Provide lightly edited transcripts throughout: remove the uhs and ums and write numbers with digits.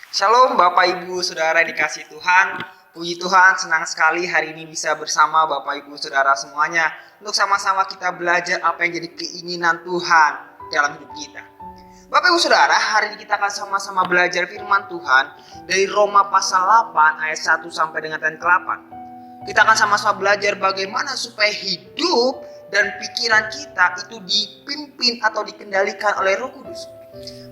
Shalom Bapak Ibu Saudara dikasih Tuhan. Puji Tuhan, senang sekali hari ini bisa bersama Bapak Ibu Saudara semuanya untuk sama-sama kita belajar apa yang jadi keinginan Tuhan dalam hidup kita. Bapak Ibu Saudara, hari ini kita akan sama-sama belajar firman Tuhan dari Roma pasal 8 ayat 1 sampai dengan ayat ke-8. Kita akan sama-sama belajar bagaimana supaya hidup dan pikiran kita itu dipimpin atau dikendalikan oleh Roh Kudus.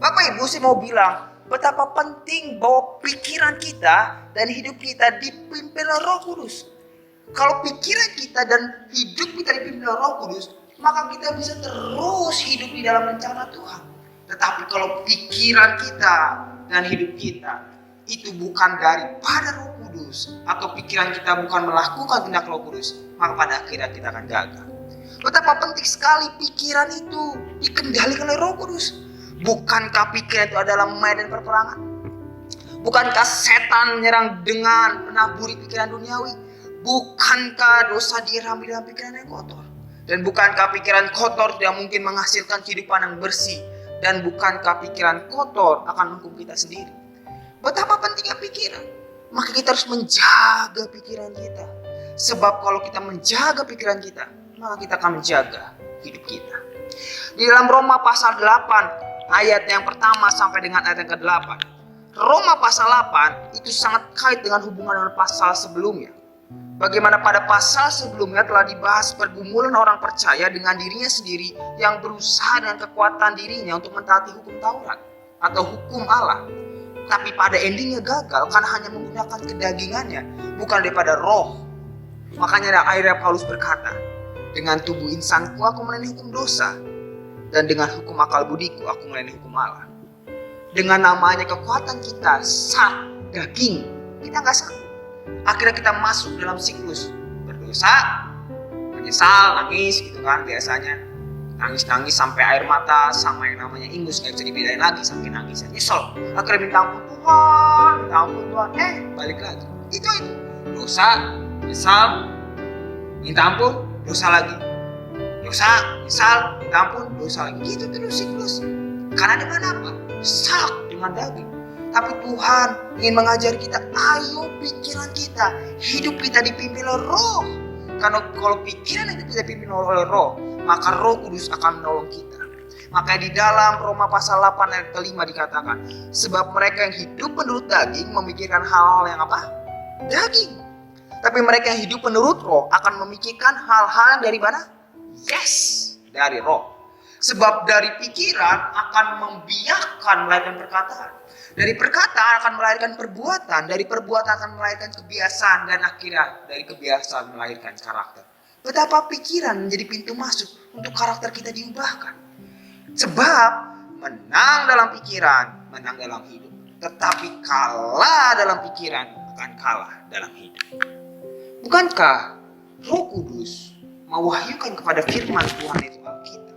Bapak Ibu, saya mau bilang betapa penting bahwa pikiran kita dan hidup kita dipimpin oleh Roh Kudus. Kalau pikiran kita dan hidup kita dipimpin oleh Roh Kudus, maka kita bisa terus hidup di dalam rencana Tuhan. Tetapi kalau pikiran kita dan hidup kita itu bukan daripada Roh Kudus, atau pikiran kita bukan melakukan tindak Roh Kudus, maka pada akhirnya kita akan gagal. Betapa penting sekali pikiran itu dikendalikan oleh Roh Kudus. Bukankah pikiran itu adalah medan perperangan? Bukankah setan menyerang dengan menaburi pikiran duniawi? Bukankah dosa dirami dalam pikiran yang kotor? Dan bukankah pikiran kotor tidak mungkin menghasilkan kehidupan yang bersih? Dan bukankah pikiran kotor akan menghukum kita sendiri? Betapa pentingnya pikiran. Maka kita harus menjaga pikiran kita. Sebab kalau kita menjaga pikiran kita, maka kita akan menjaga hidup kita. Di dalam Roma pasal 8 ayat yang pertama sampai dengan ayat yang ke-8. Roma pasal 8 itu sangat kait dengan hubungan dengan pasal sebelumnya. Bagaimana pada pasal sebelumnya telah dibahas pergumulan orang percaya dengan dirinya sendiri yang berusaha dengan kekuatan dirinya untuk mentaati hukum Taurat atau hukum Allah. Tapi pada endingnya gagal karena hanya menggunakan kedagingannya, bukan daripada roh. Makanya akhirnya Paulus berkata, dengan tubuh insanku aku melayani hukum dosa, dan dengan hukum akal budiku aku melayani hukum Allah. Dengan namanya kekuatan kita saat daging, kita gak sanggup. Akhirnya kita masuk dalam siklus berdosa, menyesal, nangis gitu kan biasanya. Nangis-nangis sampai air mata sama yang namanya ingus, gak bisa dibedain lagi, sampai nangis nyesel. Akhirnya minta ampun Tuhan, balik lagi. Itu dosa, nyesal, minta ampun, dosa lagi. Dosa, nyesal, minta ampun, dosa lagi. Gitu terus siklus. Karena dengan apa? Sak dengan daging. Tapi Tuhan ingin mengajari kita, ayo pikiran kita, hidup kita dipimpin oleh roh. Karena kalau pikiran itu kita dipimpin oleh roh, maka Roh Kudus akan menolong kita. Maka di dalam Roma pasal 8 ayat ke-5 dikatakan, sebab mereka yang hidup menurut daging memikirkan hal-hal yang apa? Daging. Tapi mereka yang hidup menurut roh akan memikirkan hal-hal yang dari mana? Dari roh. Sebab dari pikiran akan membiarkan melahirkan perkataan. Dari perkataan akan melahirkan perbuatan. Dari perbuatan akan melahirkan kebiasaan. Dan akhirnya dari kebiasaan melahirkan karakter. Betapa pikiran menjadi pintu masuk untuk karakter kita diubahkan. Sebab menang dalam pikiran, menang dalam hidup. Tetapi kalah dalam pikiran akan kalah dalam hidup. Bukankah Roh Kudus mewahyukan kepada firman Tuhan itu Alkitab?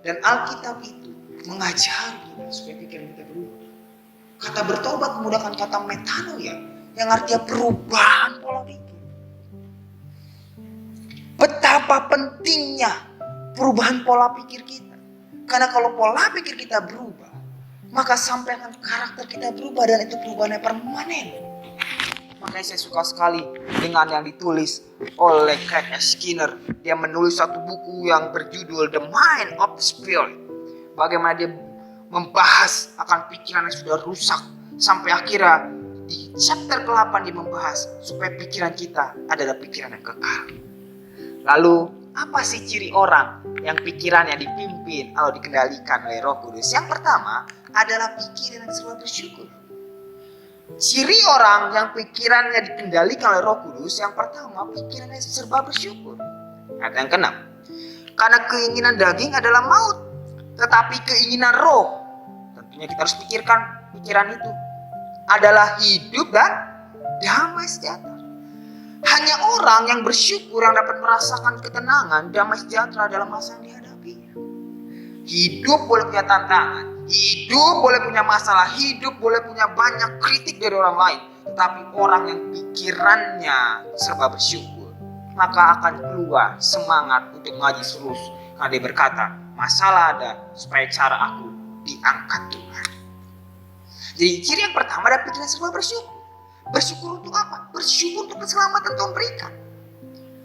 Dan Alkitab itu mengajari kita supaya pikiran kita berubah. Kata bertobat menggunakan kata metanoia yang artinya perubahan pola pikir. Betapa pentingnya perubahan pola pikir kita. Karena kalau pola pikir kita berubah, maka sampai akan karakter kita berubah dan itu perubahannya permanen. Makanya saya suka sekali dengan yang ditulis oleh Craig S. Skinner. Dia menulis satu buku yang berjudul The Mind of the Spirit. Bagaimana dia membahas akan pikiran yang sudah rusak. Sampai akhirnya di chapter ke-8 dia membahas supaya pikiran kita adalah pikiran yang kekal. Lalu apa sih ciri orang yang pikirannya dipimpin atau dikendalikan oleh Roh Kudus? Yang pertama adalah pikiran yang selalu bersyukur. Ciri orang yang pikirannya dikendalikan oleh Roh Kudus, yang pertama pikirannya serba bersyukur. Ayat yang ke-6. Karena keinginan daging adalah maut, tetapi keinginan roh, tentunya kita harus pikirkan pikiran itu, adalah hidup dan damai sejahtera. Hanya orang yang bersyukur yang dapat merasakan ketenangan, damai sejahtera dalam masa yang dihadapinya. Hidup boleh punya tantangan, hidup boleh punya masalah, hidup boleh punya banyak kritik dari orang lain. Tetapi orang yang pikirannya serba bersyukur, maka akan keluar semangat untuk mengaji terus. Karena dia berkata, masalah ada supaya cara aku diangkat Tuhan. Jadi ciri yang pertama adalah pikiran serba bersyukur. Bersyukur untuk apa? Bersyukur untuk keselamatan Tuhan berikan.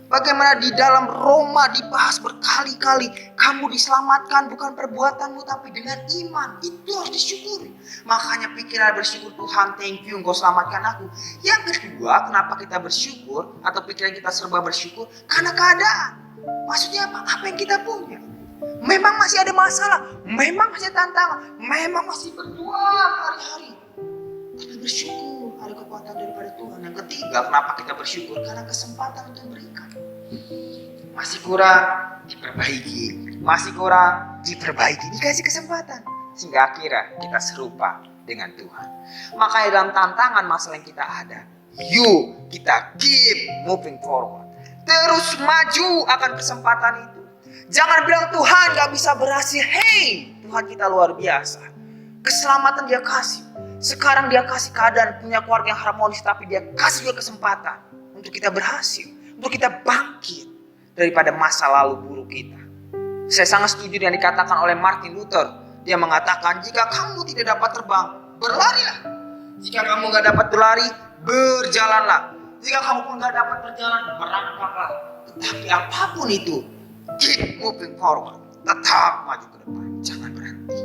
Bagaimana di dalam Roma dibahas berkali-kali, kamu diselamatkan bukan perbuatanmu tapi dengan iman. Itu harus disyukuri. Makanya pikiran bersyukur, Tuhan thank you engkau selamatkan aku. Yang kedua, kenapa kita bersyukur atau pikiran kita serba bersyukur? Karena keadaan. Maksudnya apa? Apa yang kita punya. Memang masih ada masalah, memang masih tantangan, memang masih berjuang hari-hari. Tapi bersyukur ada kekuatan daripada Tuhan. Yang ketiga, kenapa kita bersyukur? Karena kesempatan untuk berikan. Masih kurang, diperbaiki. Masih kurang, diperbaiki. Dikasih kesempatan. Sehingga akhirnya kita serupa dengan Tuhan. Makanya dalam tantangan masalah yang kita ada, yuk kita keep moving forward. Terus maju akan kesempatan itu. Jangan bilang Tuhan gak bisa berhasil. Hey, Tuhan kita luar biasa. Keselamatan dia kasih. Sekarang dia kasih keadaan punya keluarga yang harmonis. Tapi dia kasih juga kesempatan untuk kita berhasil. Untuk kita bangkit daripada masa lalu buruk kita. Saya sangat setuju dengan dikatakan oleh Martin Luther. Dia mengatakan jika kamu tidak dapat terbang, berlarilah. Jika kamu gak dapat berlari, berjalanlah. Jika kamu pun gak dapat berjalan, merangkaklah. Tetapi apapun itu, keep moving forward. Tetap maju ke depan. Jangan berhenti.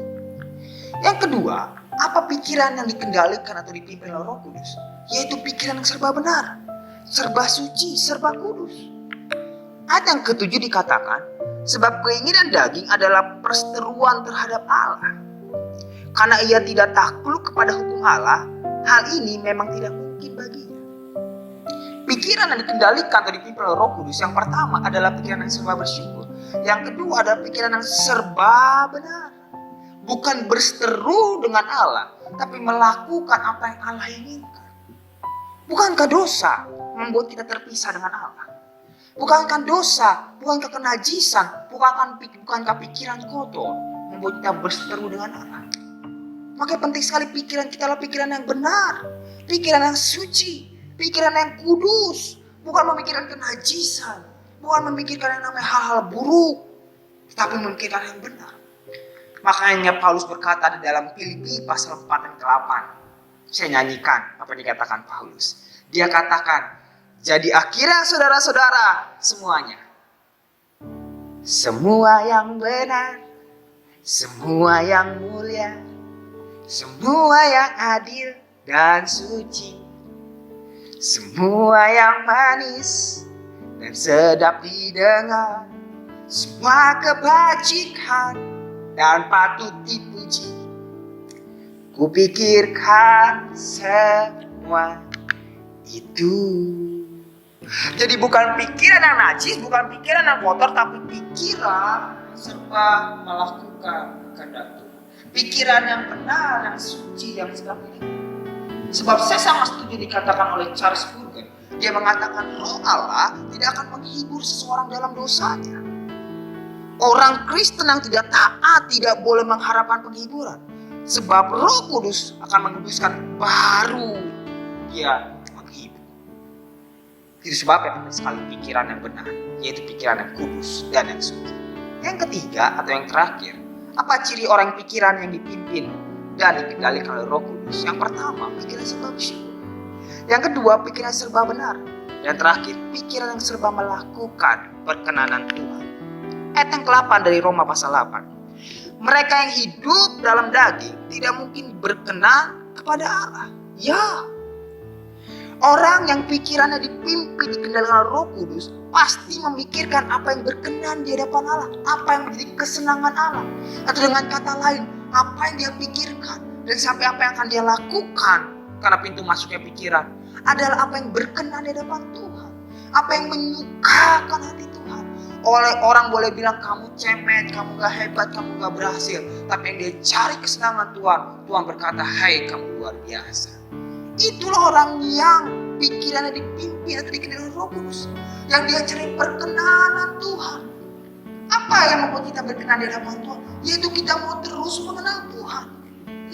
Yang kedua, apa pikiran yang dikendalikan atau dipimpin oleh Roh Kudus? Yaitu pikiran yang serba benar, serba suci, serba kudus. Ayat yang ketujuh dikatakan, sebab keinginan daging adalah perseteruan terhadap Allah. Karena ia tidak takluk kepada hukum Allah, hal ini memang tidak mungkin baginya. Pikiran yang dikendalikan atau dipimpin oleh Roh Kudus yang pertama adalah pikiran yang serba bersyukur. Yang kedua adalah pikiran yang serba benar. Bukan berseteru dengan Allah, tapi melakukan apa yang Allah inginkan. Bukankah dosa membuat kita terpisah dengan Allah? Bukankah dosa, bukankah kenajisan, bukankah pikiran kotor membuat kita berseteru dengan Allah? Makanya penting sekali pikiran kita adalah pikiran yang benar, pikiran yang suci, pikiran yang kudus, bukan memikirkan kenajisan, bukan memikirkan yang namanya hal-hal buruk, tapi memikirkan yang benar. Makanya Paulus berkata di dalam Filipi pasal 4 dan 8. Saya nyanyikan apa yang dikatakan Paulus. Dia katakan, jadi akhirnya saudara-saudara semuanya, semua yang benar, semua yang mulia, semua yang adil dan suci, semua yang manis dan sedap didengar, semua kebajikan dan patut dipuji, kupikirkan semua itu. Jadi bukan pikiran yang najis, bukan pikiran yang kotor, tapi pikiran serba melakukan kehendak Tuhan. Pikiran yang benar, yang suci, yang sedap didengar. Sebab saya sangat setuju dikatakan oleh Charles Spurgeon. Dia mengatakan Roh Allah tidak akan menghibur seseorang dalam dosanya. Orang Kristen yang tidak taat tidak boleh mengharapkan penghiburan. Sebab Roh Kudus akan menguduskan baru dia menghibur. Itu sebabnya penting sekali pikiran yang benar, yaitu pikiran yang kudus dan yang suci. Yang ketiga atau yang terakhir, apa ciri orang pikiran yang dipimpin dan dikendalikan oleh Roh Kudus? Yang pertama, pikiran serba bersyukur. Yang kedua, pikiran serba benar. Yang terakhir, pikiran yang serba melakukan perkenanan Tuhan. Ayat yang ke-8 dari Roma pasal 8. Mereka yang hidup dalam daging tidak mungkin berkenan kepada Allah. Ya. Orang yang pikirannya dipimpin dikendalikan oleh Roh Kudus pasti memikirkan apa yang berkenan di hadapan Allah, apa yang menjadi kesenangan Allah. Atau dengan kata lain, apa yang dia pikirkan dan sampai apa yang akan dia lakukan, karena pintu masuknya pikiran adalah apa yang berkenan di hadapan Tuhan, apa yang menyukakan hati Tuhan. Oleh orang boleh bilang kamu cemen, kamu gak hebat, kamu gak berhasil, tapi yang dia cari kesenangan Tuhan, Tuhan berkata, hai kamu luar biasa. Itulah orang yang pikirannya dipimpin atau dikendalikan Roh Kudus, yang dia cari perkenanan Tuhan. Apa yang membuat kita berkenan di hadapan Tuhan? Yaitu kita mau terus mengenal Tuhan.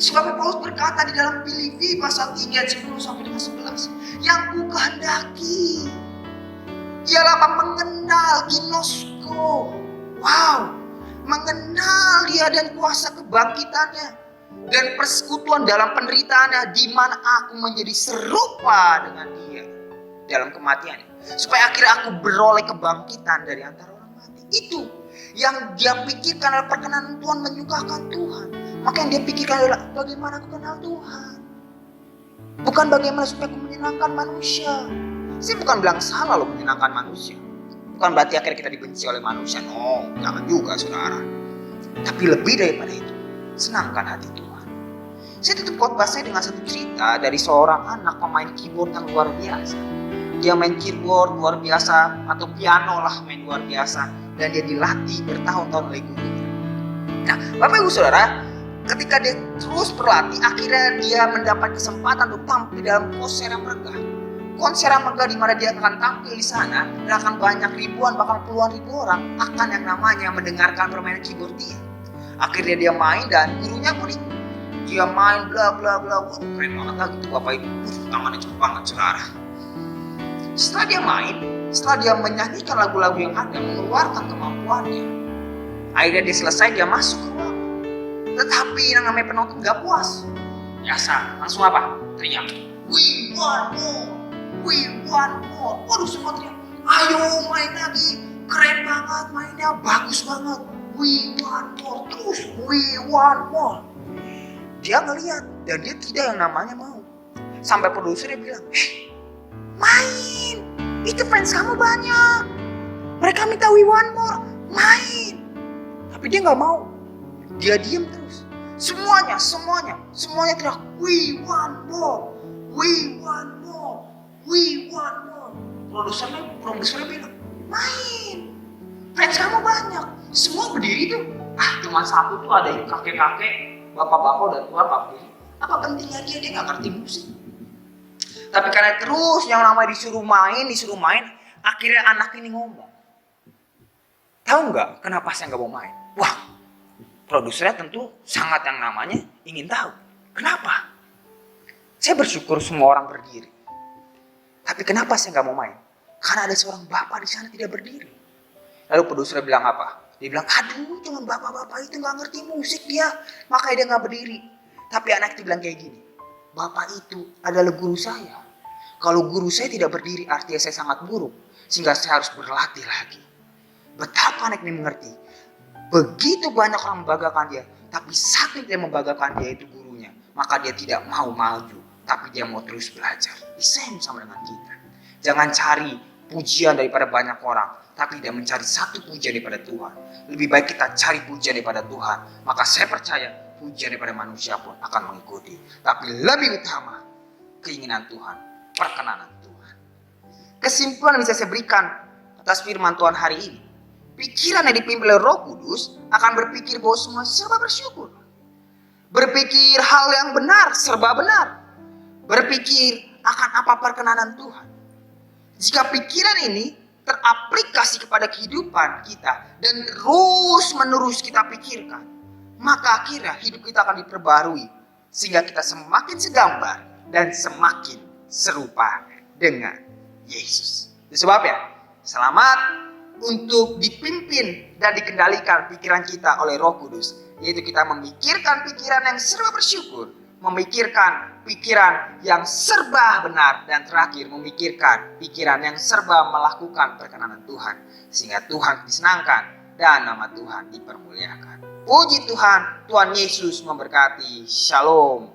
Sebab Paulus berkata di dalam Filipi pasal 3 ayat 10 sampai dengan 11, yang ku kehendaki ialah mengenal ginosko. Wow, mengenal dia dan kuasa kebangkitannya, dan persekutuan dalam penderitaannya, di mana aku menjadi serupa dengan dia dalam kematiannya, supaya akhirnya aku beroleh kebangkitan dari antara orang mati. Itu yang dia pikirkan adalah perkenanan Tuhan, menyukakan Tuhan. Maka yang dia pikirkan adalah bagaimana aku kenal Tuhan, bukan bagaimana supaya aku menyenangkan manusia. Saya bukan bilang salah loh menyenangkan manusia, bukan berarti akhirnya kita dibenci oleh manusia. No, jangan juga saudara. Tapi lebih daripada itu, senangkan hati Tuhan. Saya tutup khotbah saya dengan satu cerita dari seorang anak pemain keyboard yang luar biasa. Dia main keyboard luar biasa, atau piano lah main luar biasa, dan dia dilatih bertahun-tahun oleh gurunya. Nah, Bapak Ibu Saudara, ketika dia terus berlatih, akhirnya dia mendapat kesempatan untuk tampil dalam konser yang megah. Konser yang megah di mana dia akan tampil di sana, dan akan banyak ribuan bahkan puluhan ribu orang akan yang namanya mendengarkan permainan keyboard dia. Akhirnya dia main dan gurunya pun dia main bla bla bla. Waduh, keren banget lah gitu Bapak Ibu. Tangannya cepet banget saudara. Setelah dia main, setelah dia menyanyikan lagu-lagu yang ada, mengeluarkan kemampuannya, akhirnya dia selesai, dia masuk ke ruangan. Tetapi yang namanya penonton gak puas. Biasa, langsung apa? Teriak, "We want more, we want more." Waduh, semua teriak, "Ayo main lagi, keren banget mainnya, bagus banget. We want more, terus we want more." Dia ngelihat dan dia tidak yang namanya mau. Sampai produsernya bilang, "Main, itu fans kamu banyak. Mereka minta we want more, main." Tapi dia nggak mau. Dia diam terus. Semuanya teriak, "We want more, we want more, we want more." Produsernya bilang, "Main, fans kamu banyak." Semua berdiri tuh. Cuma satu tuh ada yang kakek-kakek, bapak-bapak udah tua berdiri. Apa pentingnya dia nggak ngerti musik. Tapi karena terus yang namanya disuruh main, akhirnya anak ini ngomong, "Tahu nggak kenapa saya nggak mau main?" Wah, produsernya tentu sangat yang namanya ingin tahu. Kenapa? Saya bersyukur semua orang berdiri. Tapi kenapa saya nggak mau main? Karena ada seorang bapak di sana tidak berdiri. Lalu produsernya bilang apa? Dia bilang, "Aduh, cuma bapak-bapak itu nggak ngerti musik dia, makanya dia nggak berdiri." Tapi anak itu bilang kayak gini, "Bapak itu adalah guru saya. Kalau guru saya tidak berdiri, artinya saya sangat buruk, sehingga saya harus berlatih lagi." Betapa anak ini mengerti. Begitu banyak orang membanggakan dia, tapi satu yang membanggakan dia itu gurunya. Maka dia tidak mau maju, tapi dia mau terus belajar. Same sama dengan kita. Jangan cari pujian daripada banyak orang, tapi tidak mencari satu pujian daripada Tuhan. Lebih baik kita cari pujian daripada Tuhan. Maka saya percaya pujian daripada manusia pun akan mengikuti. Tapi lebih utama keinginan Tuhan, perkenanan Tuhan. Kesimpulan yang bisa saya berikan atas firman Tuhan hari ini, pikiran yang dipimpin oleh Roh Kudus akan berpikir bahwa semua serba bersyukur. Berpikir hal yang benar, serba benar. Berpikir akan apa perkenanan Tuhan. Jika pikiran ini teraplikasi kepada kehidupan kita dan terus menerus kita pikirkan, maka akhirnya hidup kita akan diperbarui sehingga kita semakin segambar dan semakin serupa dengan Yesus. Itu sebabnya selamat untuk dipimpin dan dikendalikan pikiran kita oleh Roh Kudus, yaitu kita memikirkan pikiran yang serba bersyukur, memikirkan pikiran yang serba benar, dan terakhir memikirkan pikiran yang serba melakukan perkenanan Tuhan, sehingga Tuhan disenangkan dan nama Tuhan dipermuliakan. Puji Tuhan, Tuhan Yesus memberkati. Shalom.